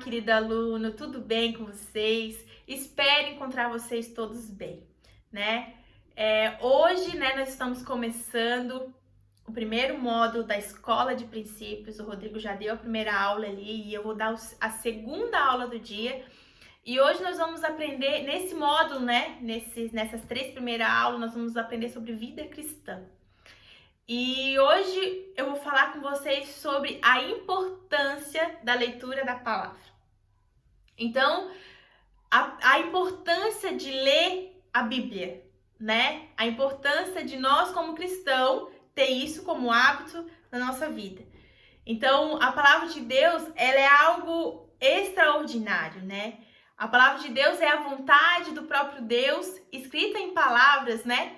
querido aluno, tudo bem com vocês? Espero encontrar vocês todos bem, né? Hoje, nós estamos começando o primeiro módulo da Escola de Princípios. O Rodrigo já deu a primeira aula ali e eu vou dar a segunda aula do dia. E hoje nós vamos aprender, nesse módulo, nessas 3 primeiras aulas, nós vamos aprender sobre vida cristã. E hoje eu vou falar com vocês sobre a importância da leitura da palavra. Então, a importância de ler a Bíblia, né? A importância de nós, como cristãos, ter isso como hábito na nossa vida. Então, a palavra de Deus, ela é algo extraordinário, né? A palavra de Deus é a vontade do próprio Deus, escrita em palavras, né?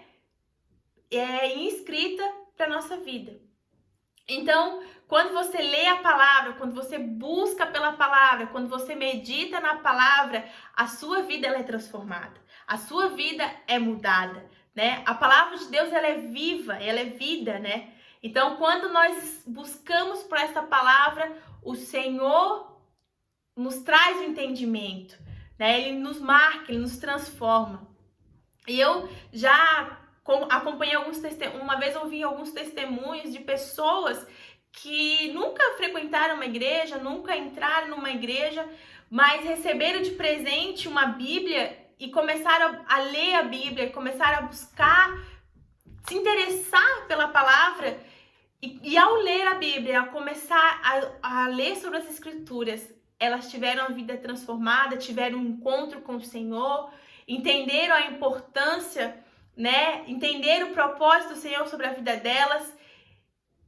E escrita para nossa vida. Então, quando você lê a palavra, quando você busca pela palavra, quando você medita na palavra, a sua vida ela é transformada, a sua vida é mudada, né? A palavra de Deus ela é viva, ela é vida, né? Então, quando nós buscamos por essa palavra, o Senhor nos traz o entendimento, né? Ele nos marca, ele nos transforma. E eu já acompanhei uma vez ouvi alguns testemunhos de pessoas que nunca frequentaram uma igreja, nunca entraram numa igreja, mas receberam de presente uma Bíblia e começaram a ler a Bíblia, começaram a buscar, se interessar pela palavra e ao ler a Bíblia, ao começar a ler sobre as Escrituras, elas tiveram a vida transformada, tiveram um encontro com o Senhor, entenderam a importância, né? Entenderam o propósito do Senhor sobre a vida delas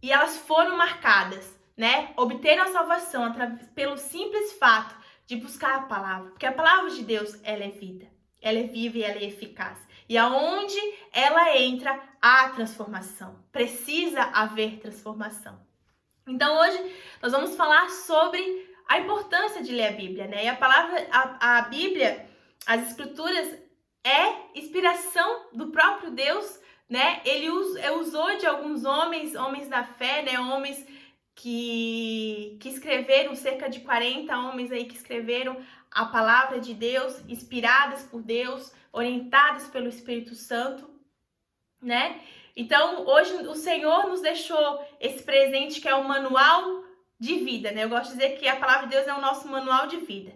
e elas foram marcadas, né? Obteram a salvação pelo simples fato de buscar a palavra, porque a palavra de Deus, ela é vida, ela é viva e ela é eficaz. E aonde ela entra, há transformação. Precisa haver transformação. Então hoje nós vamos falar sobre a importância de ler a Bíblia, né? E a Bíblia, as Escrituras, é inspiração do próprio Deus, né? Ele usou de alguns homens da fé, né? Homens que escreveram, cerca de 40 homens aí que escreveram a palavra de Deus, inspiradas por Deus, orientadas pelo Espírito Santo, né? Então, hoje o Senhor nos deixou esse presente que é o manual de vida, né? Eu gosto de dizer que a palavra de Deus é o nosso manual de vida.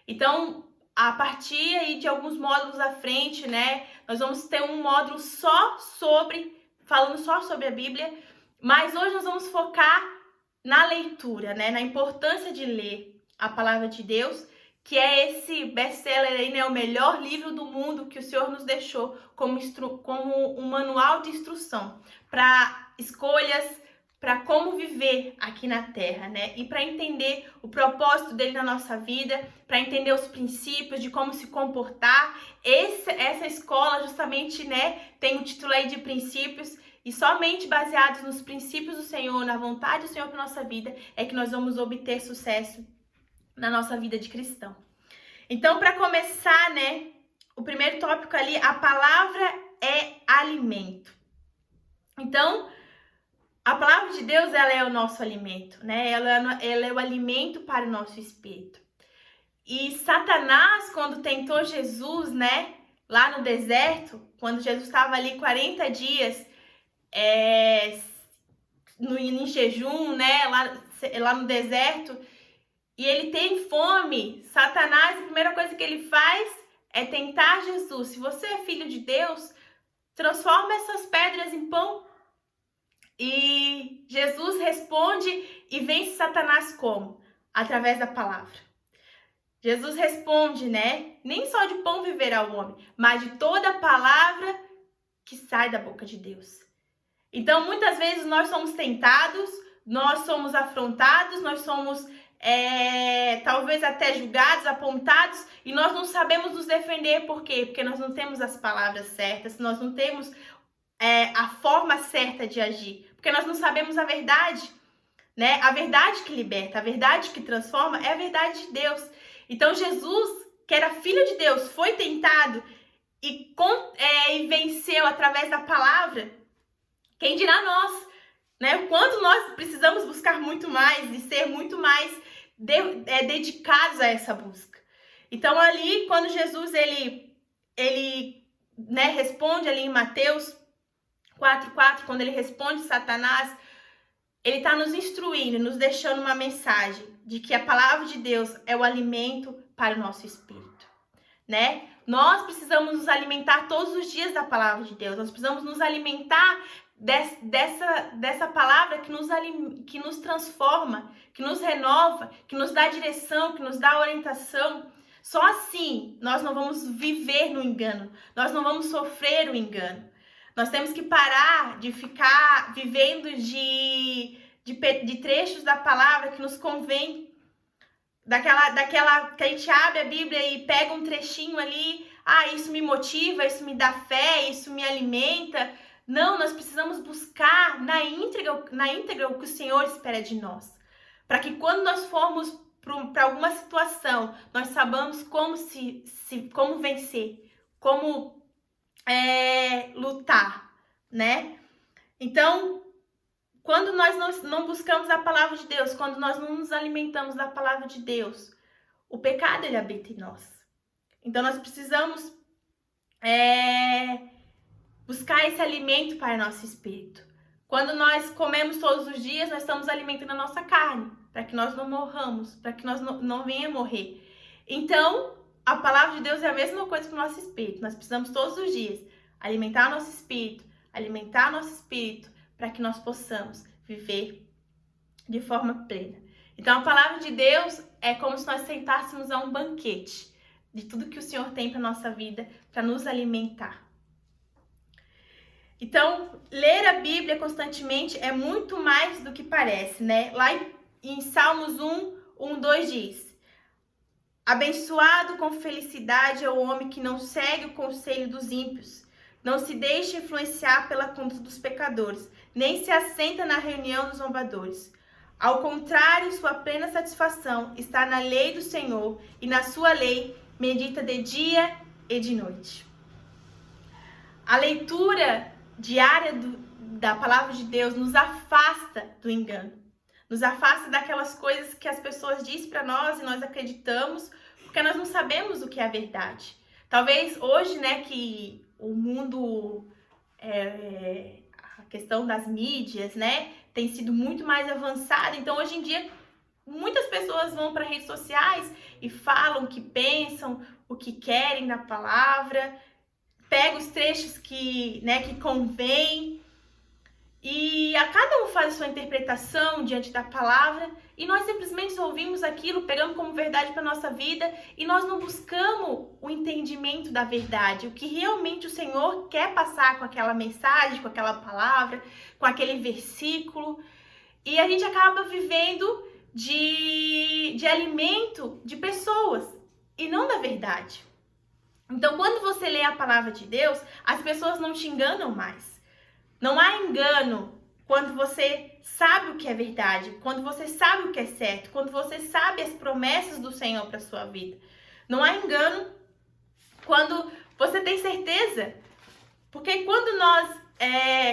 Então, a partir aí de alguns módulos à frente, né? Nós vamos ter um módulo falando só sobre a Bíblia, mas hoje nós vamos focar na leitura, né? Na importância de ler a palavra de Deus, que é esse best-seller aí, né? O melhor livro do mundo que o Senhor nos deixou como um manual de instrução para escolhas, para como viver aqui na Terra, né? E para entender o propósito dele na nossa vida, para entender os princípios de como se comportar. Essa escola justamente, né, tem o título aí de princípios, e somente baseados nos princípios do Senhor, na vontade do Senhor para nossa vida, é que nós vamos obter sucesso na nossa vida de cristão. Então, para começar, né, o primeiro tópico ali, a palavra é alimento. Então, a palavra de Deus, ela é o nosso alimento, né? Ela é o alimento para o nosso espírito. E Satanás, quando tentou Jesus, né, lá no deserto, quando Jesus estava ali 40 dias em jejum, né, lá no deserto, e ele tem fome, Satanás, a primeira coisa que ele faz é tentar Jesus. Se você é filho de Deus, transforma essas pedras em pão. E Jesus responde e vence Satanás como? Através da palavra. Jesus responde, né? Nem só de pão viverá o homem, mas de toda palavra que sai da boca de Deus. Então, muitas vezes nós somos tentados, nós somos afrontados, nós somos talvez até julgados, apontados, e nós não sabemos nos defender. Por quê? Porque nós não temos as palavras certas, nós não temos a forma certa de agir, porque nós não sabemos a verdade, né? A verdade que liberta, a verdade que transforma é a verdade de Deus. Então Jesus, que era filho de Deus, foi tentado e venceu através da palavra. Quem dirá nós, né? O quanto nós precisamos buscar muito mais e ser muito mais dedicados a essa busca. Então ali, quando Jesus ele responde ali em Mateus 4:4, quando ele responde Satanás, ele está nos instruindo, nos deixando uma mensagem de que a palavra de Deus é o alimento para o nosso espírito, né? Nós precisamos nos alimentar todos os dias da palavra de Deus. Nós precisamos nos alimentar dessa palavra que nos transforma, que nos renova, que nos dá direção, que nos dá orientação. Só assim nós não vamos viver no engano, nós não vamos sofrer o engano. Nós temos que parar de ficar vivendo de trechos da palavra que nos convém, daquela que a gente abre a Bíblia e pega um trechinho ali, isso me motiva, isso me dá fé, isso me alimenta. Não, nós precisamos buscar na íntegra o que o Senhor espera de nós, para que quando nós formos para alguma situação, nós saibamos como vencer, como lutar, né? Então, quando nós não buscamos a palavra de Deus, quando nós não nos alimentamos da palavra de Deus, o pecado ele habita em nós. Então, nós precisamos buscar esse alimento para o nosso espírito. Quando nós comemos todos os dias, nós estamos alimentando a nossa carne, para que nós não morramos, para que nós não venhamos a morrer. Então, a palavra de Deus é a mesma coisa para o nosso espírito. Nós precisamos todos os dias alimentar o nosso espírito, para que nós possamos viver de forma plena. Então, a palavra de Deus é como se nós sentássemos a um banquete de tudo que o Senhor tem para a nossa vida, para nos alimentar. Então, ler a Bíblia constantemente é muito mais do que parece, né? Lá em Salmos 1:2 diz: abençoado com felicidade é o homem que não segue o conselho dos ímpios, não se deixa influenciar pela conduta dos pecadores, nem se assenta na reunião dos zombadores. Ao contrário, sua plena satisfação está na lei do Senhor, e na sua lei medita de dia e de noite. A leitura diária da palavra de Deus nos afasta do engano, nos afasta daquelas coisas que as pessoas dizem para nós e nós acreditamos, porque nós não sabemos o que é a verdade. Talvez hoje, né, que o mundo, a questão das mídias, né, tem sido muito mais avançada. Então, hoje em dia, muitas pessoas vão para redes sociais e falam o que pensam, o que querem na palavra, pega os trechos que convém, e a cada um faz a sua interpretação diante da palavra, e nós simplesmente ouvimos aquilo, pegamos como verdade para a nossa vida, e nós não buscamos o entendimento da verdade, o que realmente o Senhor quer passar com aquela mensagem, com aquela palavra, com aquele versículo, e a gente acaba vivendo de alimento de pessoas, e não da verdade. Então, quando você lê a palavra de Deus, as pessoas não te enganam mais. Não há engano quando você sabe o que é verdade, quando você sabe o que é certo, quando você sabe as promessas do Senhor para a sua vida. Não há engano quando você tem certeza. Porque quando nós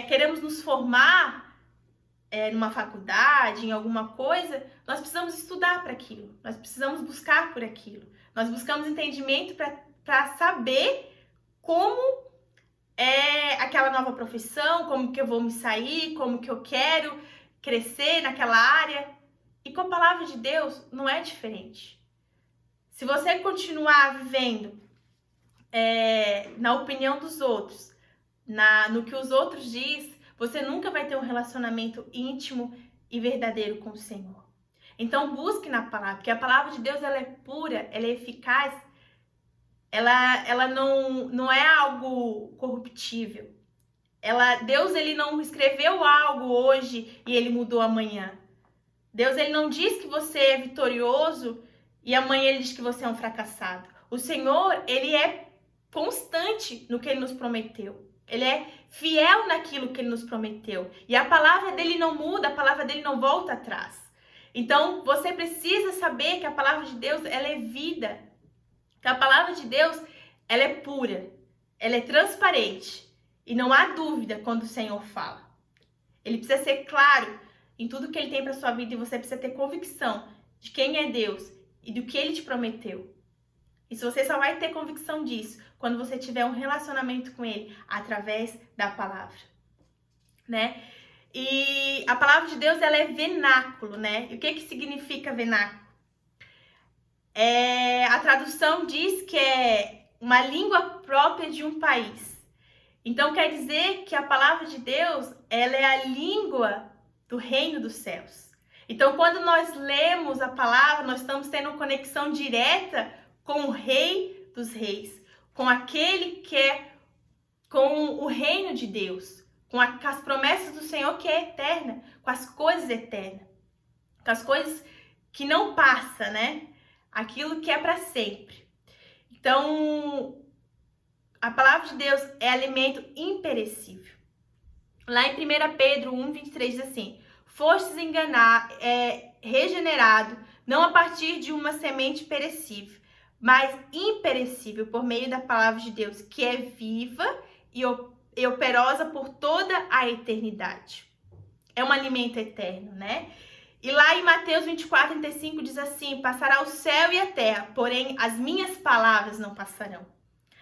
queremos nos formar numa faculdade, em alguma coisa, nós precisamos estudar para aquilo, nós precisamos buscar por aquilo. Nós buscamos entendimento para saber como é aquela nova profissão, como que eu vou me sair, como que eu quero crescer naquela área. E com a palavra de Deus não é diferente. Se você continuar vivendo na opinião dos outros, no que os outros dizem, você nunca vai ter um relacionamento íntimo e verdadeiro com o Senhor. Então busque na palavra, porque a palavra de Deus ela é pura, ela é eficaz, ela não é algo corruptível. Deus ele não escreveu algo hoje e ele mudou amanhã. Deus ele não diz que você é vitorioso e amanhã ele diz que você é um fracassado. O Senhor ele é constante no que ele nos prometeu. Ele é fiel naquilo que ele nos prometeu. E a palavra dele não muda, a palavra dele não volta atrás. Então, você precisa saber que a palavra de Deus, ela é vida. Que a palavra de Deus, ela é pura. Ela é transparente. E não há dúvida quando o Senhor fala. Ele precisa ser claro em tudo que ele tem para sua vida e você precisa ter convicção de quem é Deus e do que Ele te prometeu. E você só vai ter convicção disso quando você tiver um relacionamento com Ele através da palavra, né? E a palavra de Deus, ela é vernáculo, né? E o que significa vernáculo? A tradução diz que é uma língua própria de um país. Então, quer dizer que a palavra de Deus, ela é a língua do reino dos céus. Então, quando nós lemos a palavra, nós estamos tendo uma conexão direta com o Rei dos Reis, com aquele que é com o reino de Deus, com as promessas do Senhor que é eterna, com as coisas eternas, com as coisas que não passam, né? Aquilo que é para sempre. Então, a palavra de Deus é alimento imperecível. Lá em 1 Pedro 1:23 diz assim: fostes regenerado, não a partir de uma semente perecível, mas imperecível, por meio da palavra de Deus, que é viva e operosa por toda a eternidade. É um alimento eterno, né? E lá em Mateus 24:35 diz assim: passará o céu e a terra, porém as minhas palavras não passarão.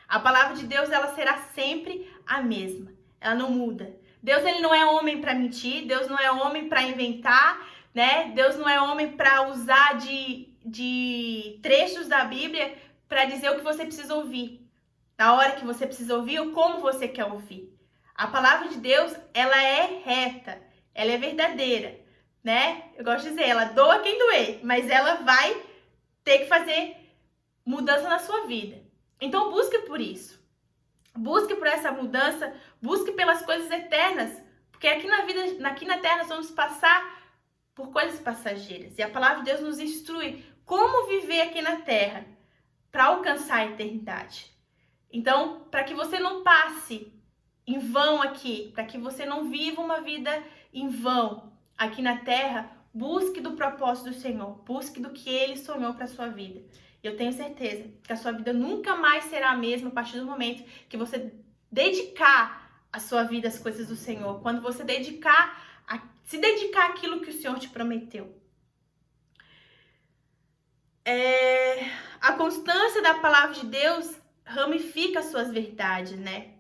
A palavra de Deus, ela será sempre a mesma. Ela não muda. Deus, ele não é homem para mentir. Deus não é homem para inventar, né? Deus não é homem para usar de trechos da Bíblia para dizer o que você precisa ouvir. Na hora que você precisa ouvir ou como você quer ouvir. A palavra de Deus, ela é reta. Ela é verdadeira, né? Eu gosto de dizer, ela doa quem doer, mas ela vai ter que fazer mudança na sua vida. Então busque por isso. Busque por essa mudança, busque pelas coisas eternas, porque aqui na terra nós vamos passar por coisas passageiras. E a palavra de Deus nos instrui como viver aqui na terra para alcançar a eternidade. Então, para que você não passe em vão aqui, para que você não viva uma vida em vão aqui na terra, busque do propósito do Senhor, busque do que Ele sonhou para a sua vida. Eu tenho certeza que a sua vida nunca mais será a mesma a partir do momento que você dedicar a sua vida às coisas do Senhor, quando você se dedicar àquilo que o Senhor te prometeu. A constância da palavra de Deus ramifica as suas verdades, né?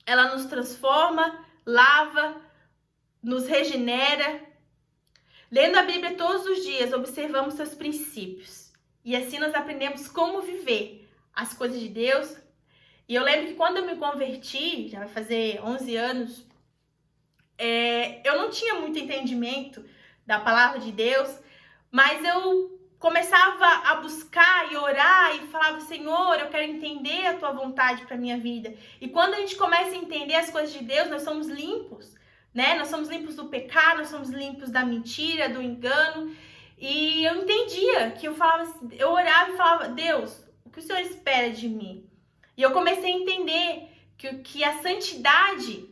Ela nos transforma, lava, nos regenera. Lendo a Bíblia todos os dias, observamos seus princípios. E assim nós aprendemos como viver as coisas de Deus. E eu lembro que quando eu me converti, já vai fazer 11 anos, eu não tinha muito entendimento da palavra de Deus, mas eu começava a buscar e orar e falava: Senhor, eu quero entender a tua vontade para minha vida. E quando a gente começa a entender as coisas de Deus, nós somos limpos, né? Nós somos limpos do pecado, nós somos limpos da mentira, do engano. E eu entendia que eu orava e falava: Deus, o que o Senhor espera de mim? E eu comecei a entender que a santidade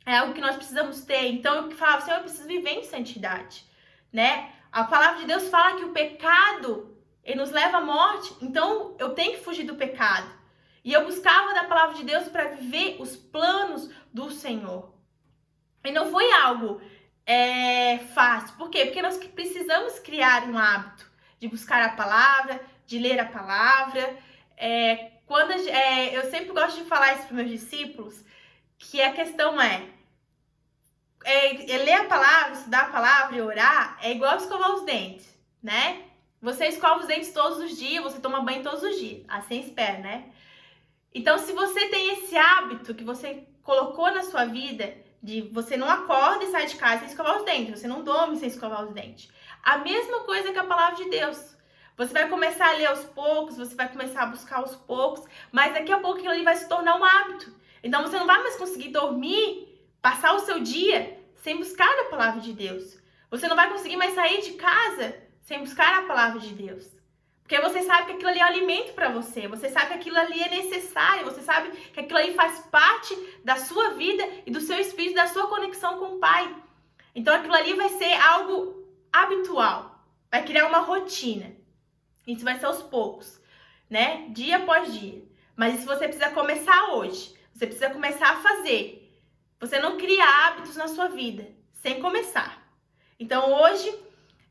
é algo que nós precisamos ter. Então eu falava: Senhor, eu preciso viver em santidade, né? A palavra de Deus fala que o pecado, ele nos leva à morte. Então eu tenho que fugir do pecado. E eu buscava da palavra de Deus para viver os planos do Senhor. E não foi algo fácil. Por quê? Porque nós precisamos criar um hábito de buscar a palavra, de ler a palavra. Eu sempre gosto de falar isso para meus discípulos, que a questão ler a palavra, estudar a palavra e orar é igual escovar os dentes, né? Você escova os dentes todos os dias, você toma banho todos os dias. Assim espera, né? Então, se você tem esse hábito que você colocou na sua vida, de você não acorda e sai de casa sem escovar os dentes, você não dorme sem escovar os dentes. A mesma coisa que a palavra de Deus. Você vai começar a ler aos poucos, você vai começar a buscar aos poucos, mas daqui a pouco aquilo ali vai se tornar um hábito. Então você não vai mais conseguir dormir, passar o seu dia sem buscar a palavra de Deus. Você não vai conseguir mais sair de casa sem buscar a palavra de Deus. Porque você sabe que aquilo ali é um alimento para você. Você sabe que aquilo ali é necessário. Você sabe que aquilo ali faz parte da sua vida e do seu espírito, da sua conexão com o Pai. Então aquilo ali vai ser algo habitual. Vai criar uma rotina. Isso vai ser aos poucos, né? Dia após dia. Mas isso você precisa começar hoje. Você precisa começar a fazer. Você não cria hábitos na sua vida sem começar. Então hoje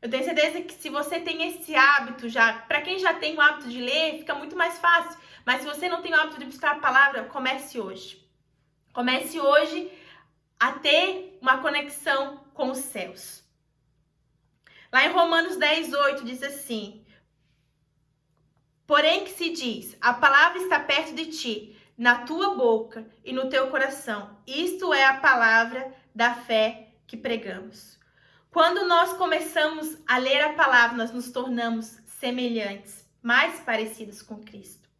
Eu tenho certeza que se você tem esse hábito já, para quem já tem o hábito de ler, fica muito mais fácil. Mas se você não tem o hábito de buscar a palavra, comece hoje. Comece hoje a ter uma conexão com os céus. Lá em Romanos 10:8 diz assim: porém que se diz, a palavra está perto de ti, na tua boca e no teu coração. Isto é a palavra da fé que pregamos. Quando nós começamos a ler a palavra, nós nos tornamos semelhantes, mais parecidos com Cristo.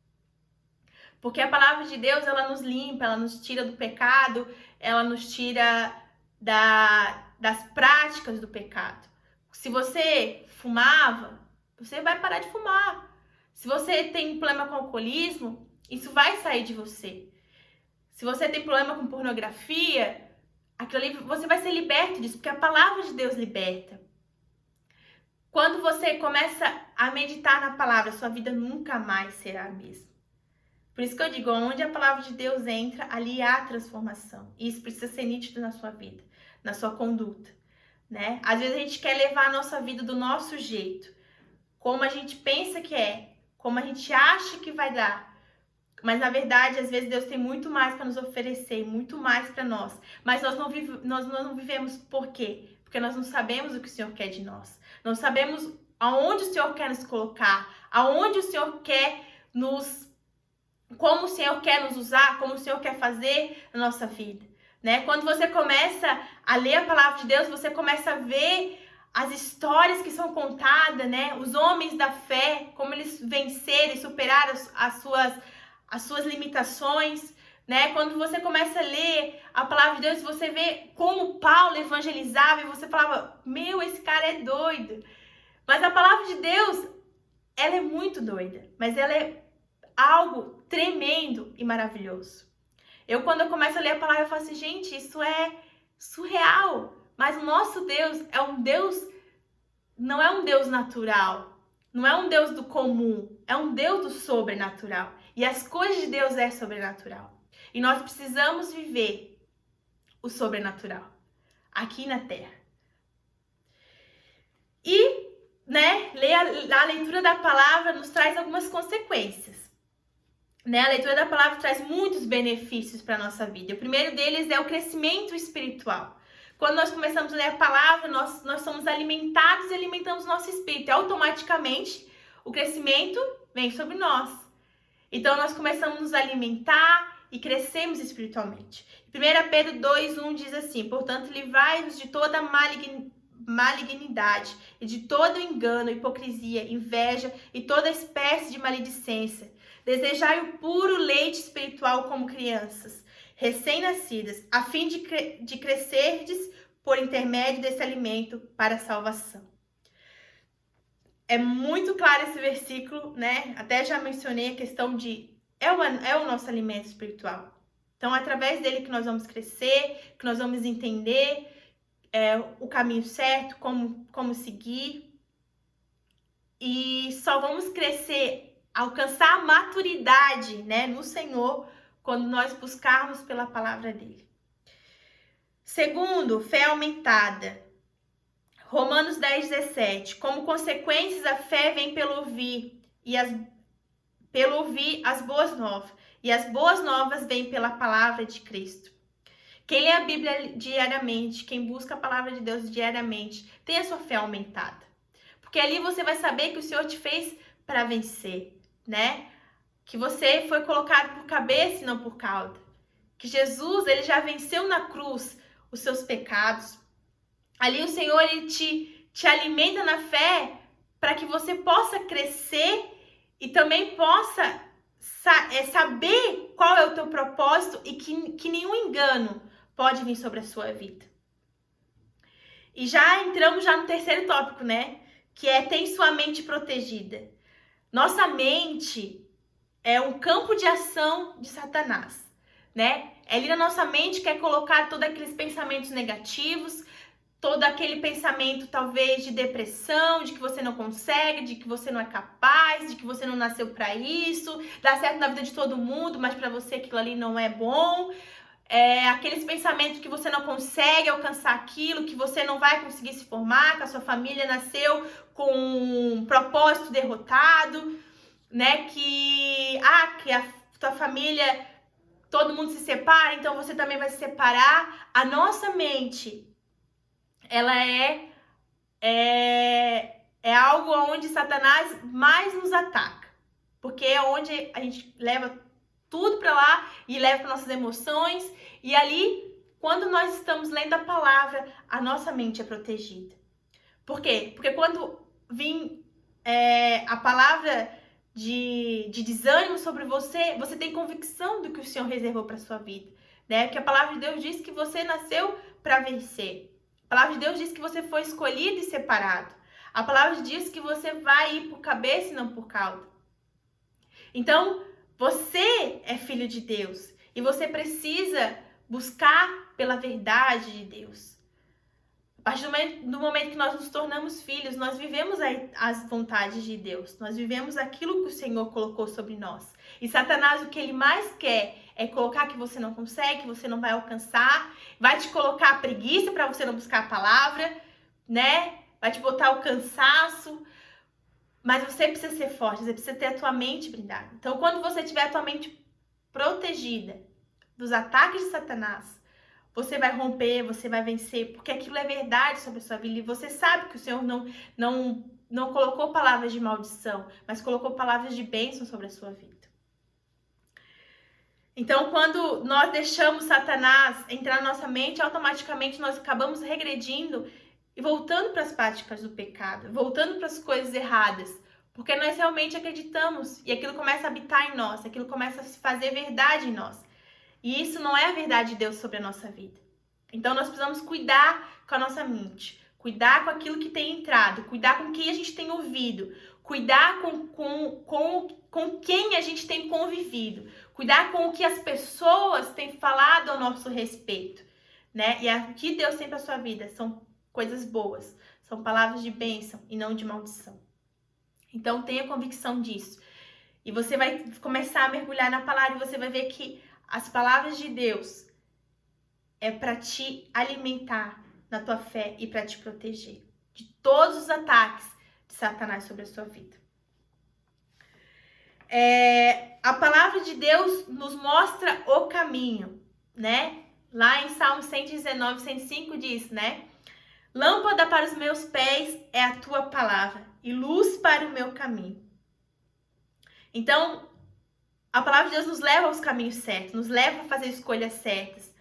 Porque a palavra de Deus, ela nos limpa, ela nos tira do pecado, ela nos tira das práticas do pecado. Se você fumava, você vai parar de fumar. Se você tem problema com alcoolismo, isso vai sair de você. Se você tem problema com pornografia, aquilo ali, você vai ser liberto disso, porque a palavra de Deus liberta. Quando você começa a meditar na palavra, sua vida nunca mais será a mesma. Por isso que eu digo, onde a palavra de Deus entra, ali há transformação. E isso precisa ser nítido na sua vida, na sua conduta, né? Às vezes a gente quer levar a nossa vida do nosso jeito, como a gente pensa que é, como a gente acha que vai dar. Mas na verdade, às vezes Deus tem muito mais para nos oferecer, muito mais para nós. Mas nós não vivemos por quê? Porque nós não sabemos o que o Senhor quer de nós. Não sabemos aonde o Senhor quer nos colocar, aonde o Senhor quer como o Senhor quer nos usar, como o Senhor quer fazer na nossa vida, né? Quando você começa a ler a palavra de Deus, você começa a ver as histórias que são contadas, né? Os homens da fé, como eles venceram e superaram as suas limitações, né? Quando você começa a ler a palavra de Deus, você vê como Paulo evangelizava e você falava, meu, esse cara é doido. Mas a palavra de Deus, ela é muito doida, mas ela é algo tremendo e maravilhoso. Quando eu começo a ler a palavra, eu falo assim, gente, isso é surreal. Mas o nosso Deus é um Deus, não é um Deus natural, não é um Deus do comum, é um Deus do sobrenatural. E as coisas de Deus é sobrenatural. E nós precisamos viver o sobrenatural aqui na Terra. E, né, a leitura da palavra nos traz algumas consequências. Né? A leitura da palavra traz muitos benefícios para a nossa vida. O primeiro deles é o crescimento espiritual. Quando nós começamos a ler a palavra, nós somos alimentados e alimentamos o nosso espírito. E automaticamente, o crescimento vem sobre nós. Então, nós começamos a nos alimentar e crescemos espiritualmente. 1 Pedro 2:1 diz assim, portanto, livrai-vos de toda malignidade e de todo engano, hipocrisia, inveja e toda espécie de maledicência. Desejai o puro leite espiritual como crianças, recém-nascidas, a fim de crescerdes por intermédio desse alimento para a salvação. É muito claro esse versículo, né? Até já mencionei a questão de é o nosso alimento espiritual. Então, é através dele que nós vamos crescer, que nós vamos entender o caminho certo, como seguir. E só vamos crescer, alcançar a maturidade, né, no Senhor, quando nós buscarmos pela palavra dele. Segundo, fé aumentada. Romanos 10:17. Como consequências, a fé vem pelo ouvir as boas novas. E as boas novas vêm pela palavra de Cristo. Quem lê a Bíblia diariamente, quem busca a palavra de Deus diariamente, tem a sua fé aumentada. Porque ali você vai saber que o Senhor te fez para vencer, né? Que você foi colocado por cabeça e não por cauda. Que Jesus, ele já venceu na cruz os seus pecados. Ali o Senhor, ele te alimenta na fé para que você possa crescer e também possa saber qual é o teu propósito e que nenhum engano pode vir sobre a sua vida. E já entramos no terceiro tópico, né? Que é tem sua mente protegida. Nossa mente é um campo de ação de Satanás, né? Ali na nossa mente quer colocar todos aqueles pensamentos negativos, todo aquele pensamento talvez de depressão, de que você não consegue, de que você não é capaz, de que você não nasceu para isso, dá certo na vida de todo mundo, mas para você aquilo ali não é bom. aqueles pensamentos que você não consegue alcançar aquilo, que você não vai conseguir se formar, que a sua família nasceu com um propósito derrotado, né? Que a tua família, todo mundo se separa, então você também vai se separar. A nossa mente, ela é algo onde Satanás mais nos ataca, porque é onde a gente leva tudo para lá e leva para nossas emoções, e ali, quando nós estamos lendo a palavra, a nossa mente é protegida. Por quê? Porque quando vir a palavra de desânimo sobre você, você tem convicção do que o Senhor reservou para sua vida, né? Porque a palavra de Deus diz que você nasceu para vencer. A palavra de Deus diz que você foi escolhido e separado. A palavra diz que você vai ir por cabeça e não por cauda. Então, você é filho de Deus e você precisa buscar pela verdade de Deus. A partir do momento que nós nos tornamos filhos, nós vivemos as vontades de Deus. Nós vivemos aquilo que o Senhor colocou sobre nós. E Satanás, o que ele mais quer é colocar que você não consegue, que você não vai alcançar. Vai te colocar a preguiça para você não buscar a palavra, né? Vai te botar o cansaço. Mas você precisa ser forte, você precisa ter a tua mente blindada. Então, quando você tiver a tua mente protegida dos ataques de Satanás, você vai romper, você vai vencer, porque aquilo é verdade sobre a sua vida. E você sabe que o Senhor não colocou palavras de maldição, mas colocou palavras de bênção sobre a sua vida. Então, quando nós deixamos Satanás entrar na nossa mente, automaticamente nós acabamos regredindo e voltando para as práticas do pecado, voltando para as coisas erradas, porque nós realmente acreditamos e aquilo começa a habitar em nós, aquilo começa a se fazer verdade em nós. E isso não é a verdade de Deus sobre a nossa vida. Então, nós precisamos cuidar com a nossa mente, cuidar com aquilo que tem entrado, cuidar com quem a gente tem ouvido, cuidar com quem a gente tem convivido, cuidar com o que as pessoas têm falado ao nosso respeito, né? E o que Deus tem para a sua vida são coisas boas, são palavras de bênção e não de maldição. Então, tenha convicção disso. E você vai começar a mergulhar na palavra e você vai ver que as palavras de Deus é para te alimentar na tua fé e para te proteger de todos os ataques de Satanás sobre a sua vida. A palavra de Deus nos mostra o caminho, né? Lá em Salmo 119, 105 diz, né? Lâmpada para os meus pés é a tua palavra e luz para o meu caminho. Então, a palavra de Deus nos leva aos caminhos certos, nos leva a fazer escolhas certas,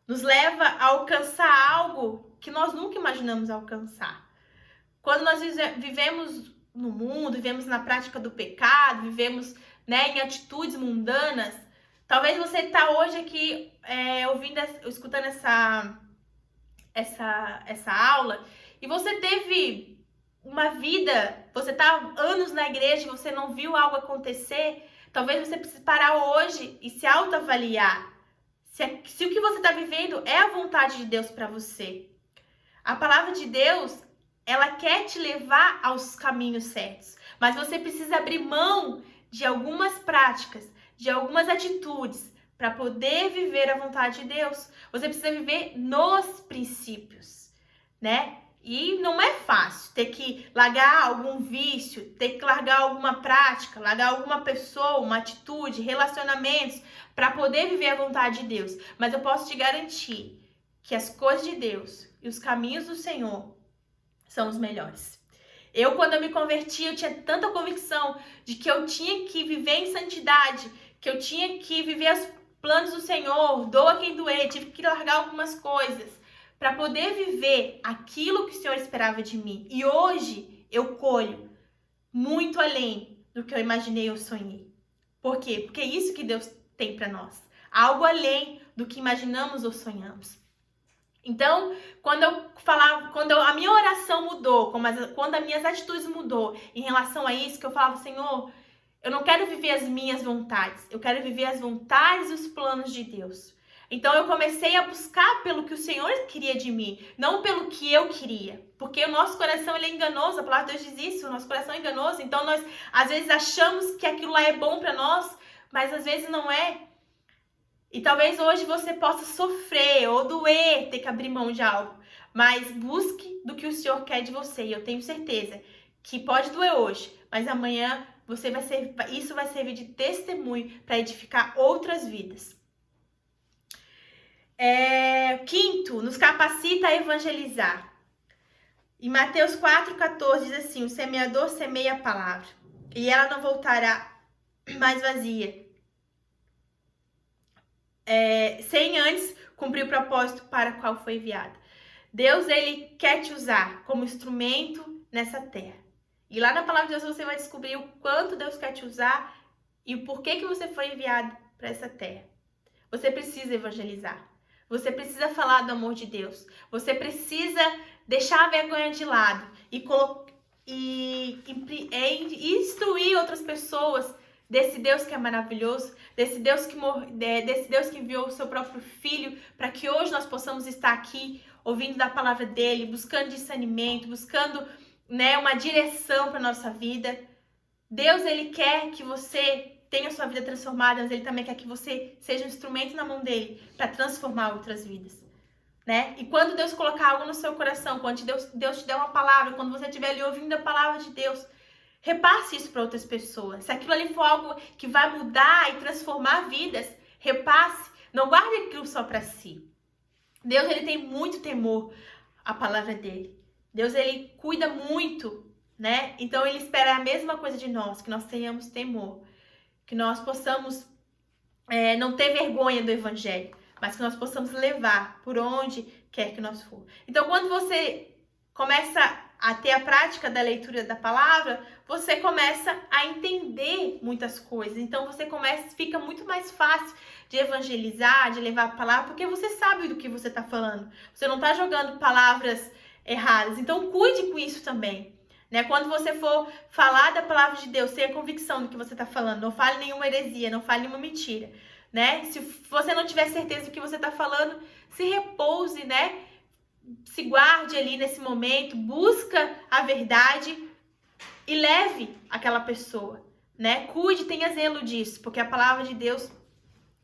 nos leva a alcançar algo que nós nunca imaginamos alcançar. Quando nós vivemos no mundo, vivemos na prática do pecado, vivemos, né, em atitudes mundanas, talvez você está hoje aqui escutando essa aula e você teve uma vida, você está anos na igreja e você não viu algo acontecer. Talvez você precise parar hoje e se autoavaliar. Se o que você está vivendo é a vontade de Deus para você. A palavra de Deus, ela quer te levar aos caminhos certos. Mas você precisa abrir mão de algumas práticas, de algumas atitudes, para poder viver a vontade de Deus. Você precisa viver nos princípios, né? E não é fácil ter que largar algum vício, ter que largar alguma prática, largar alguma pessoa, uma atitude, relacionamentos, para poder viver a vontade de Deus. Mas eu posso te garantir que as coisas de Deus e os caminhos do Senhor são os melhores. Quando eu me converti, eu tinha tanta convicção de que eu tinha que viver em santidade, que eu tinha que viver os planos do Senhor, doa quem doer, tive que largar algumas coisas para poder viver aquilo que o Senhor esperava de mim. E hoje eu colho muito além do que eu imaginei ou sonhei. Por quê? Porque é isso que Deus tem para nós. Algo além do que imaginamos ou sonhamos. Então, quando a minha oração mudou, quando as minhas atitudes mudou em relação a isso, que eu falava, Senhor, eu não quero viver as minhas vontades, eu quero viver as vontades e os planos de Deus. Então, eu comecei a buscar pelo que o Senhor queria de mim, não pelo que eu queria. Porque o nosso coração, ele é enganoso, a palavra de Deus diz isso, o nosso coração é enganoso. Então, nós, às vezes, achamos que aquilo lá é bom para nós, mas às vezes não é. E talvez hoje você possa sofrer ou doer, ter que abrir mão de algo. Mas busque do que o Senhor quer de você. E eu tenho certeza que pode doer hoje, mas amanhã isso vai servir de testemunho para edificar outras vidas. Quinto, nos capacita a evangelizar. Em Mateus 4,14 diz assim: o semeador semeia a palavra, e ela não voltará mais vazia, sem antes cumprir o propósito para o qual foi enviada. Deus, ele quer te usar como instrumento nessa terra. E lá na palavra de Deus você vai descobrir o quanto Deus quer te usar e o porquê que você foi enviado para essa terra. Você precisa evangelizar. Você precisa falar do amor de Deus. Você precisa deixar a vergonha de lado e instruir outras pessoas desse Deus que é maravilhoso, desse Deus que enviou o seu próprio Filho para que hoje nós possamos estar aqui ouvindo da palavra dele, buscando discernimento, buscando, uma direção para nossa vida. Deus, ele quer que você tenha a sua vida transformada, mas ele também quer que você seja um instrumento na mão dele para transformar outras vidas, né? E quando Deus colocar algo no seu coração, quando Deus te der uma palavra, quando você estiver ali ouvindo a palavra de Deus, repasse isso para outras pessoas. Se aquilo ali for algo que vai mudar e transformar vidas, repasse. Não guarde aquilo só para si. Deus, ele tem muito temor à palavra dele. Deus, ele cuida muito, né? Então, ele espera a mesma coisa de nós, que nós tenhamos temor, que nós possamos não ter vergonha do evangelho, mas que nós possamos levar por onde quer que nós for. Então, quando você começa a ter a prática da leitura da palavra, você começa a entender muitas coisas. Então, fica muito mais fácil de evangelizar, de levar a palavra, porque você sabe do que você está falando. Você não está jogando palavras erradas. Então, cuide com isso também. Né? Quando você for falar da palavra de Deus, tenha convicção do que você está falando. Não fale nenhuma heresia, não fale nenhuma mentira. Né? Se você não tiver certeza do que você está falando, se repouse, né? Se guarde ali nesse momento, busca a verdade e leve aquela pessoa, né? Cuide, tenha zelo disso, porque a palavra de Deus,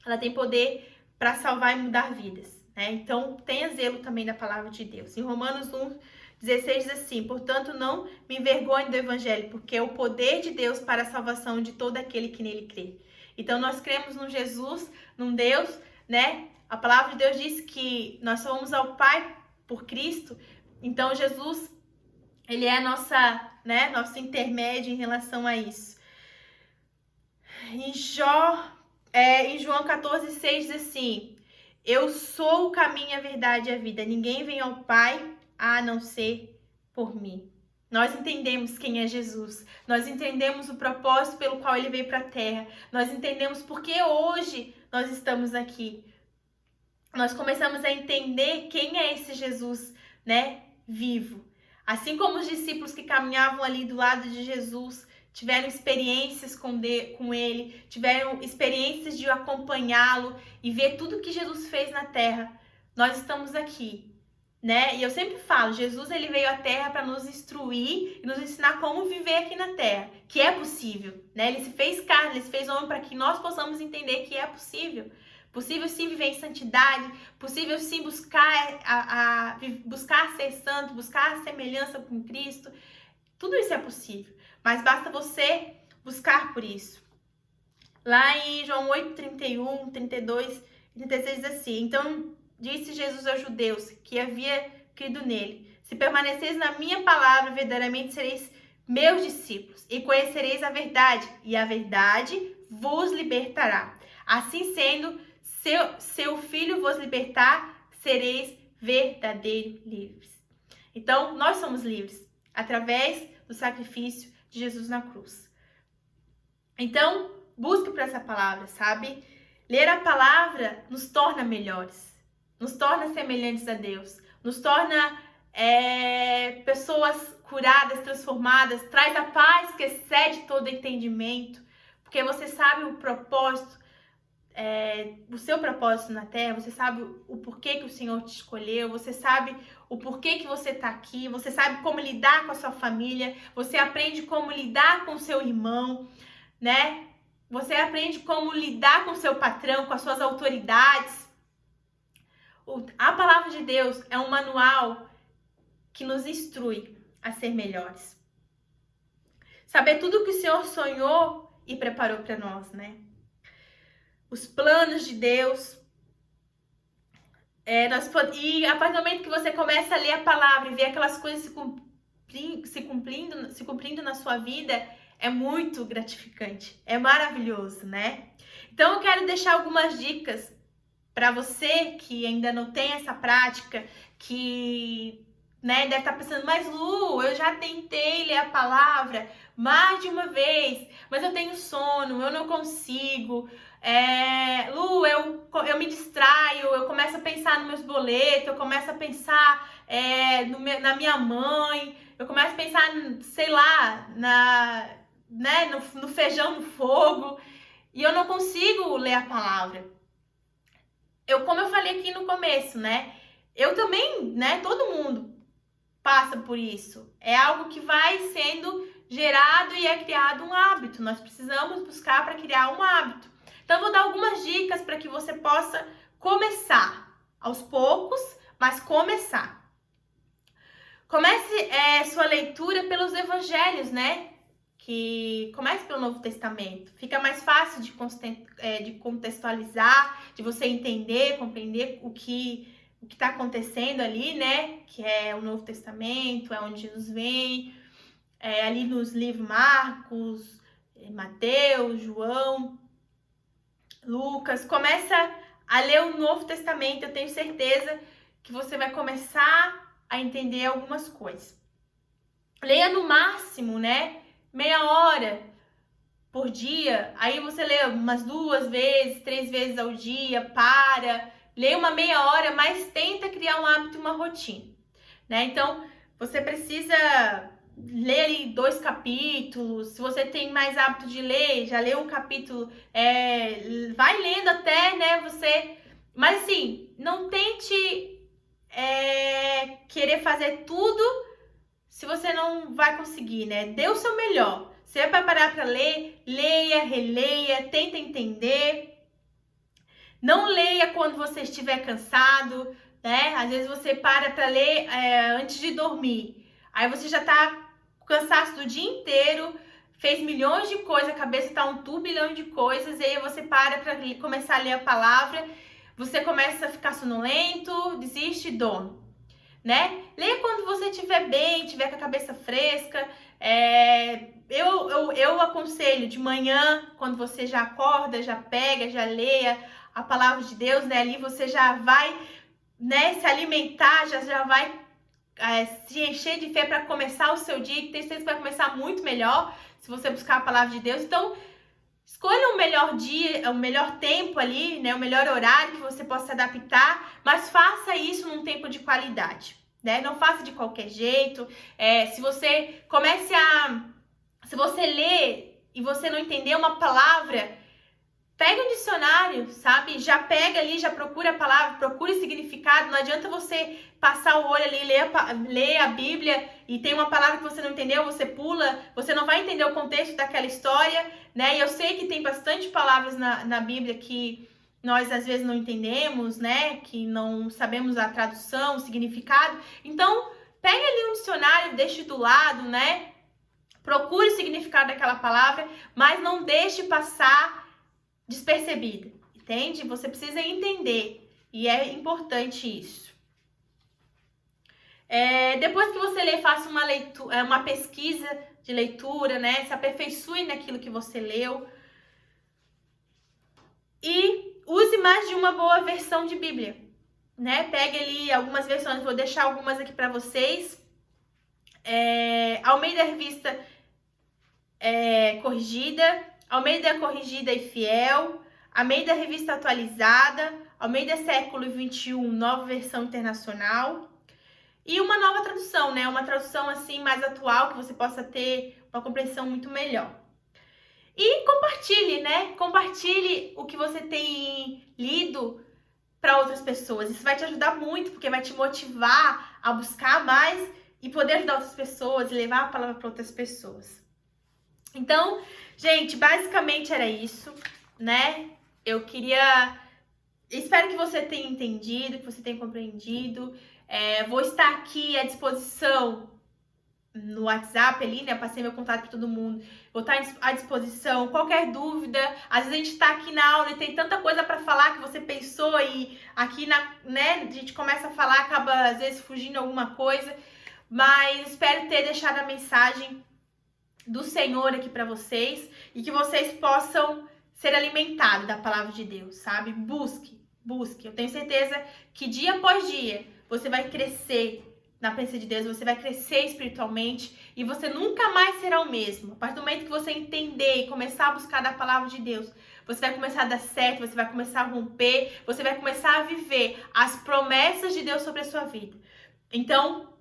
ela tem poder para salvar e mudar vidas, né? Então, tenha zelo também da palavra de Deus. Em Romanos 1:16 diz assim: portanto, não me envergonhe do evangelho, porque é o poder de Deus para a salvação de todo aquele que nele crê. Então, nós cremos num Jesus, num Deus, né? A palavra de Deus diz que nós somos ao Pai por Cristo. Então, Jesus, ele é nosso intermédio em relação a isso. Em João 14:6 diz assim: eu sou o caminho, a verdade e a vida. Ninguém vem ao Pai a não ser por mim. Nós entendemos quem é Jesus. Nós entendemos o propósito pelo qual ele veio para a terra. Nós entendemos por que hoje nós estamos aqui. Nós começamos a entender quem é esse Jesus, né, vivo. Assim como os discípulos que caminhavam ali do lado de Jesus tiveram experiências com ele, tiveram experiências de acompanhá-lo e ver tudo que Jesus fez na terra, nós estamos aqui, né? E eu sempre falo, Jesus, ele veio à terra para nos instruir e nos ensinar como viver aqui na terra, que é possível, né? Ele se fez carne, ele se fez homem para que nós possamos entender que é possível. Possível sim viver em santidade, possível sim buscar ser santo, buscar a semelhança com Cristo. Tudo isso é possível, mas basta você buscar por isso. Lá em João 8:31, 32 e 36 diz assim: então disse Jesus aos judeus que havia crido nele: se permaneceis na minha palavra, verdadeiramente sereis meus discípulos e conhecereis a verdade, e a verdade vos libertará. Assim sendo, seu filho vos libertar, sereis verdadeiros livres. Então, nós somos livres através do sacrifício de Jesus na cruz. Então, busque por essa palavra, sabe? Ler a palavra nos torna melhores, nos torna semelhantes a Deus, nos torna pessoas curadas, transformadas, traz a paz que excede todo entendimento, porque você sabe o propósito, o seu propósito na terra, você sabe o porquê que o Senhor te escolheu, você sabe o porquê que você está aqui, você sabe como lidar com a sua família, você aprende como lidar com o seu irmão, né? você aprende como lidar com o seu patrão, com as suas autoridades. A palavra de Deus é um manual que nos instrui a ser melhores. Saber tudo o que o Senhor sonhou e preparou para nós, né? Os planos de Deus. E a partir do momento que você começa a ler a palavra e ver aquelas coisas se cumprindo na sua vida, é muito gratificante, é maravilhoso, né? Então eu quero deixar algumas dicas para você que ainda não tem essa prática, que deve estar pensando, mas Lu, eu já tentei ler a palavra mais de uma vez, mas eu tenho sono, eu não consigo. Lu, eu me distraio, eu começo a pensar nos meus boletos, eu começo a pensar na minha mãe, eu começo a pensar, sei lá, no feijão no fogo, e eu não consigo ler a palavra. Como eu falei aqui no começo, né? Eu também, todo mundo passa por isso. É algo que vai sendo gerado e é criado um hábito. Nós precisamos buscar para criar um hábito. Então, eu vou dar algumas dicas para que você possa começar aos poucos, mas começar. Comece sua leitura pelos evangelhos, né? Que comece pelo Novo Testamento. Fica mais fácil de contextualizar, de você entender, compreender o que está acontecendo ali, né? Que é o Novo Testamento, é onde Jesus vem, ali nos livros Marcos, Mateus, João, Lucas. Começa a ler o Novo Testamento, eu tenho certeza que você vai começar a entender algumas coisas. Leia no máximo, né? Meia hora por dia, aí você lê umas 2 vezes, 3 vezes ao dia, lê uma meia hora, mas tenta criar um hábito, uma rotina, né? Então, você precisa ler ali 2 capítulos, se você tem mais hábito de ler, já lê um capítulo, vai lendo até, né, mas assim, não tente querer fazer tudo se você não vai conseguir, né? Dê o seu melhor. Você vai parar para ler, leia, releia, tenta entender. Não leia quando você estiver cansado, né? Às vezes você para para ler antes de dormir. Aí você já tá cansado do dia inteiro, fez milhões de coisas, a cabeça tá um turbilhão de coisas, e aí você para começar a ler a palavra, você começa a ficar sonolento, desiste e dorme. Né? Leia quando você estiver bem, estiver com a cabeça fresca. Eu aconselho de manhã, quando você já acorda, já pega, já leia a palavra de Deus, né? Ali você já vai, né, se alimentar, já vai se encher de fé para começar o seu dia, que tem certeza que vai começar muito melhor se você buscar a palavra de Deus. Então, escolha o melhor dia, o melhor tempo ali, né? O melhor horário que você possa adaptar, mas faça isso num tempo de qualidade, né? Não faça de qualquer jeito. Se você lê e você não entender uma palavra, pega um dicionário, sabe? Já pega ali, já procura a palavra, procura o significado. Não adianta você passar o olho ali, ler a Bíblia e tem uma palavra que você não entendeu, você pula, você não vai entender o contexto daquela história, né? E eu sei que tem bastante palavras na Bíblia que nós às vezes não entendemos, né? Que não sabemos a tradução, o significado. Então, pega ali um dicionário, deixe do lado, né? Procure o significado daquela palavra, mas não deixe passar despercebida, entende? Você precisa entender e é importante isso. Depois que você lê, faça uma leitura, uma pesquisa de leitura, né? Se aperfeiçoe naquilo que você leu e use mais de uma boa versão de Bíblia, né? Pegue ali algumas versões, vou deixar algumas aqui para vocês. Almeida Revista Corrigida, Almeida Corrigida e Fiel, Almeida Revista Atualizada, Almeida Século XXI, Nova Versão Internacional e uma nova tradução, né? Uma tradução assim mais atual, que você possa ter uma compreensão muito melhor. E compartilhe, né? Compartilhe o que você tem lido para outras pessoas. Isso vai te ajudar muito, porque vai te motivar a buscar mais e poder ajudar outras pessoas e levar a palavra para outras pessoas. Então, Gente, basicamente era isso, né? Espero que você tenha entendido, que você tenha compreendido. Vou estar aqui à disposição no WhatsApp ali, né? Eu passei meu contato para todo mundo. Vou estar à disposição. Qualquer dúvida, às vezes a gente está aqui na aula e tem tanta coisa para falar que você pensou e aqui né, a gente começa a falar, acaba às vezes fugindo alguma coisa. Mas espero ter deixado a mensagem do Senhor aqui para vocês e que vocês possam ser alimentados da palavra de Deus, sabe? Busque. Eu tenho certeza que dia após dia você vai crescer na presença de Deus, você vai crescer espiritualmente e você nunca mais será o mesmo. A partir do momento que você entender e começar a buscar da palavra de Deus, você vai começar a dar certo, você vai começar a romper, você vai começar a viver as promessas de Deus sobre a sua vida. Então,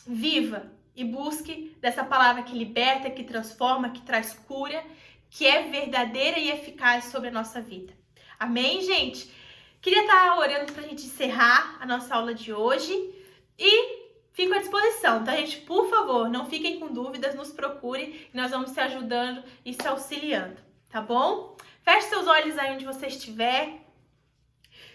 viva e busque dessa palavra que liberta, que transforma, que traz cura, que é verdadeira e eficaz sobre a nossa vida. Amém, gente? Queria estar orando para a gente encerrar a nossa aula de hoje e fico à disposição, tá, gente? Por favor, não fiquem com dúvidas, nos procure e nós vamos se ajudando e se auxiliando, tá bom? Feche seus olhos aí onde você estiver.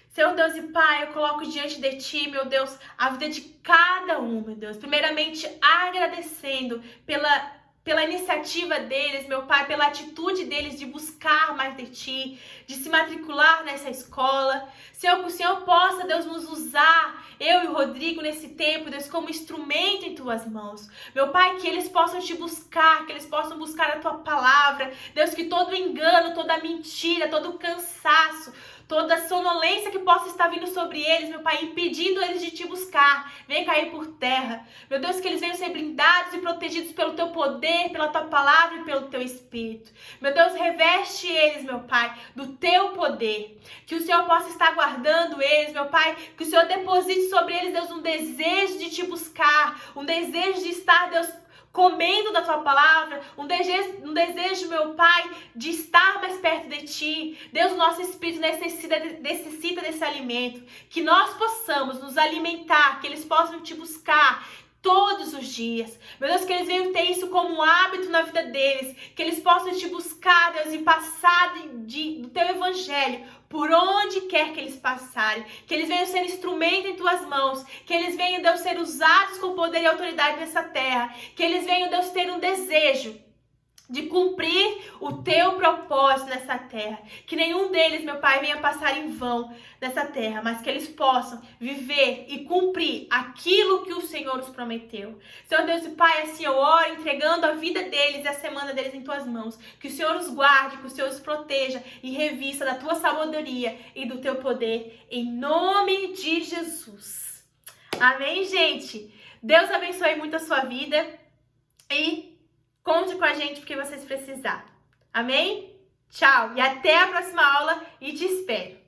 Senhor Deus e Pai, eu coloco diante de Ti, meu Deus, a vida de cada um, meu Deus. Primeiramente, agradecendo pela iniciativa deles, meu Pai, pela atitude deles de buscar mais de Ti, de se matricular nessa escola. Senhor, que o Senhor possa, Deus, nos usar, eu e o Rodrigo, nesse tempo, Deus, como instrumento em Tuas mãos. Meu Pai, que eles possam Te buscar, que eles possam buscar a Tua palavra. Deus, que todo engano, toda mentira, todo cansaço, toda sonolência que possa estar vindo sobre eles, meu Pai, impedindo eles de Te buscar, venha cair por terra. Meu Deus, que eles venham ser blindados e protegidos pelo Teu poder, pela Tua palavra e pelo Teu Espírito. Meu Deus, reveste eles, meu Pai, do Teu poder. Que o Senhor possa estar guardando eles, meu Pai, que o Senhor deposite sobre eles, Deus, um desejo de Te buscar, um desejo de estar, Deus, comendo da Tua palavra, um desejo, meu Pai, de estar mais perto de Ti. Deus, o nosso espírito necessita desse alimento, que nós possamos nos alimentar, que eles possam Te buscar todos os dias. Meu Deus, que eles venham ter isso como um hábito na vida deles, que eles possam Te buscar, Deus, e passar do Teu evangelho por onde quer que eles passarem, que eles venham ser instrumento em Tuas mãos, que eles venham, Deus, ser usados com poder e autoridade nessa terra, que eles venham, Deus, ter um desejo de cumprir o Teu propósito nessa terra, que nenhum deles, meu Pai, venha passar em vão nessa terra, mas que eles possam viver e cumprir aquilo que o Senhor nos prometeu. Senhor Deus e Pai, assim eu oro, entregando a vida deles e a semana deles em Tuas mãos, que o Senhor os guarde, que o Senhor os proteja e revista da Tua sabedoria e do Teu poder, em nome de Jesus. Amém, gente? Deus abençoe muito a sua vida e conte com a gente porque vocês precisarem. Amém? Tchau e até a próxima aula e te espero.